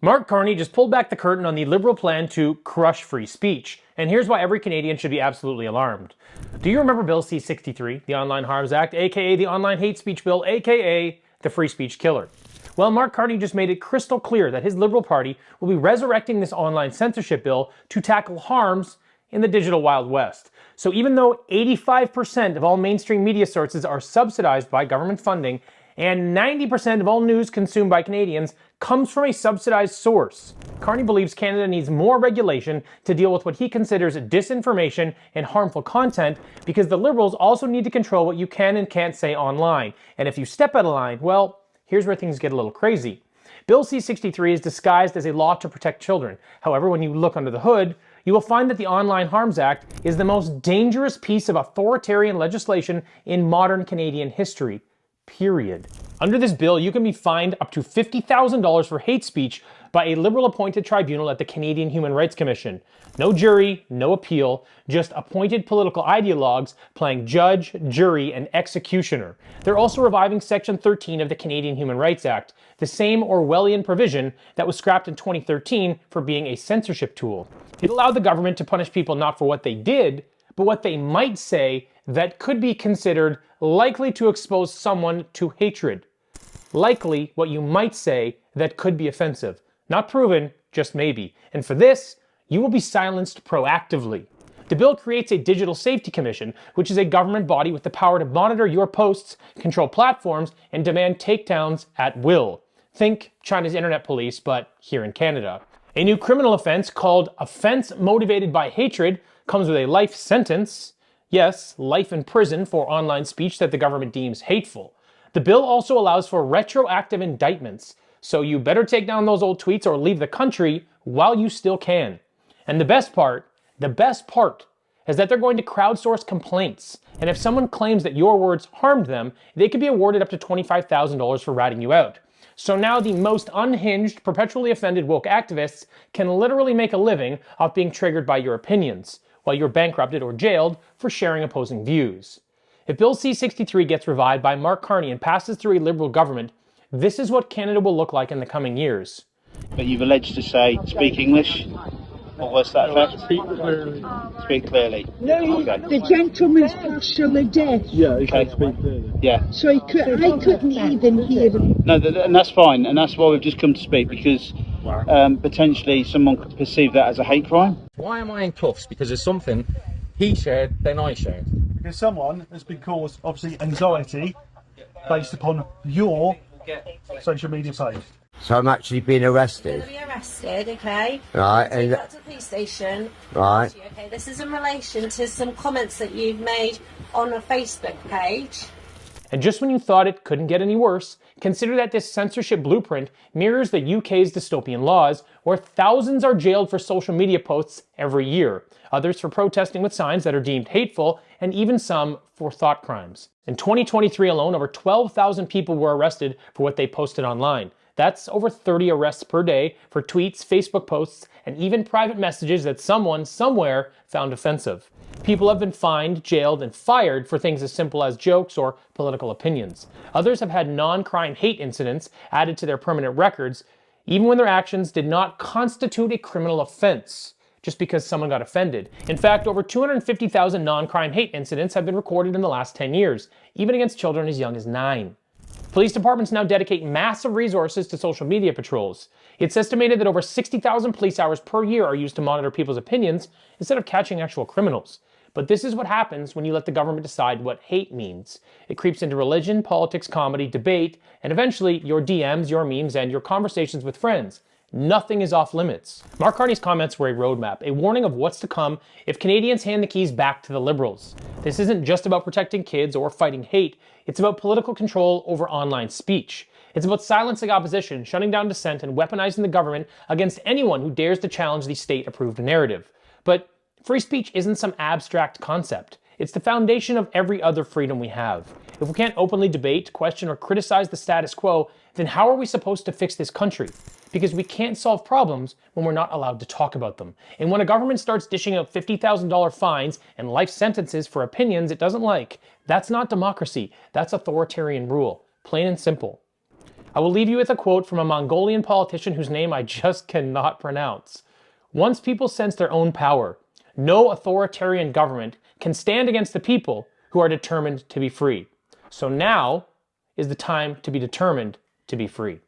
Mark Carney just pulled back the curtain on the Liberal plan to crush free speech, and here's why every Canadian should be absolutely alarmed. Do you remember Bill C-63, the Online Harms Act, aka the Online Hate Speech Bill, aka the Free Speech Killer? Well, Mark Carney just made it crystal clear that his Liberal Party will be resurrecting this online censorship bill to tackle harms in the digital Wild West. So even though 85% of all mainstream media sources are subsidized by government funding, and 90% of all news consumed by Canadians comes from a subsidized source, Carney believes Canada needs more regulation to deal with what he considers disinformation and harmful content, because the Liberals also need to control what you can and can't say online. And if you step out of line, well, here's where things get a little crazy. Bill C-63 is disguised as a law to protect children. However, when you look under the hood, you will find that the Online Harms Act is the most dangerous piece of authoritarian legislation in modern Canadian history. Period. Under this bill, you can be fined up to $50,000 for hate speech by a Liberal-appointed tribunal at the Canadian Human Rights Commission. No jury, no appeal, just appointed political ideologues playing judge, jury, and executioner. They're also reviving Section 13 of the Canadian Human Rights Act, the same Orwellian provision that was scrapped in 2013 for being a censorship tool. It allowed the government to punish people not for what they did, but what they might say that could be considered likely to expose someone to hatred. Likely what you might say that could be offensive. Not proven, just maybe. And for this, you will be silenced proactively. The bill creates a Digital Safety Commission, which is a government body with the power to monitor your posts, control platforms, and demand takedowns at will. Think China's internet police, but here in Canada. A new criminal offense called offense motivated by hatred comes with a life sentence. Yes, life in prison for online speech that the government deems hateful. The bill also allows for retroactive indictments, so you better take down those old tweets or leave the country while you still can. And the best part is that they're going to crowdsource complaints. And if someone claims that your words harmed them, they could be awarded up to $25,000 for ratting you out. So now the most unhinged, perpetually offended woke activists can literally make a living off being triggered by your opinions, while you're bankrupted or jailed for sharing opposing views. If Bill C-63 gets revived by Mark Carney and passes through a Liberal government, this is what Canada will look like in the coming years. But you've alleged to say, speak English? Or what's that effect? Speak clearly. Speak clearly. No, okay. the gentleman's partially deaf. Yeah, he Okay. can speak clearly. Yeah. So I couldn't even hear him. No, and that's fine, and that's why we've just come to speak, because potentially someone could perceive that as a hate crime. Why am I in cuffs? Because there's something he shared, then I shared. Because someone has been caused, obviously, anxiety based upon your social media page. So I'm actually being arrested. You're going to be arrested, okay? Right. Take that to the police station. Right. Okay, this is in relation to some comments that you've made on a Facebook page. And just when you thought it couldn't get any worse, consider that this censorship blueprint mirrors the UK's dystopian laws, where thousands are jailed for social media posts every year, others for protesting with signs that are deemed hateful, and even some for thought crimes. In 2023 alone, over 12,000 people were arrested for what they posted online. That's over 30 arrests per day for tweets, Facebook posts, and even private messages that someone, somewhere, found offensive. People have been fined, jailed, and fired for things as simple as jokes or political opinions. Others have had non-crime hate incidents added to their permanent records, even when their actions did not constitute a criminal offense, just because someone got offended. In fact, over 250,000 non-crime hate incidents have been recorded in the last 10 years, even against children as young as 9. Police departments now dedicate massive resources to social media patrols. It's estimated that over 60,000 police hours per year are used to monitor people's opinions instead of catching actual criminals. But this is what happens when you let the government decide what hate means. It creeps into religion, politics, comedy, debate, and eventually your DMs, your memes, and your conversations with friends. Nothing is off limits. Mark Carney's comments were a roadmap, a warning of what's to come if Canadians hand the keys back to the Liberals. This isn't just about protecting kids or fighting hate, it's about political control over online speech. It's about silencing opposition, shutting down dissent, and weaponizing the government against anyone who dares to challenge the state-approved narrative. But free speech isn't some abstract concept. It's the foundation of every other freedom we have. If we can't openly debate, question, or criticize the status quo, then how are we supposed to fix this country? Because we can't solve problems when we're not allowed to talk about them. And when a government starts dishing out $50,000 fines and life sentences for opinions it doesn't like, that's not democracy, that's authoritarian rule. Plain and simple. I will leave you with a quote from a Mongolian politician whose name I just cannot pronounce. Once people sense their own power, no authoritarian government can stand against the people who are determined to be free. So now is the time to be determined to be free.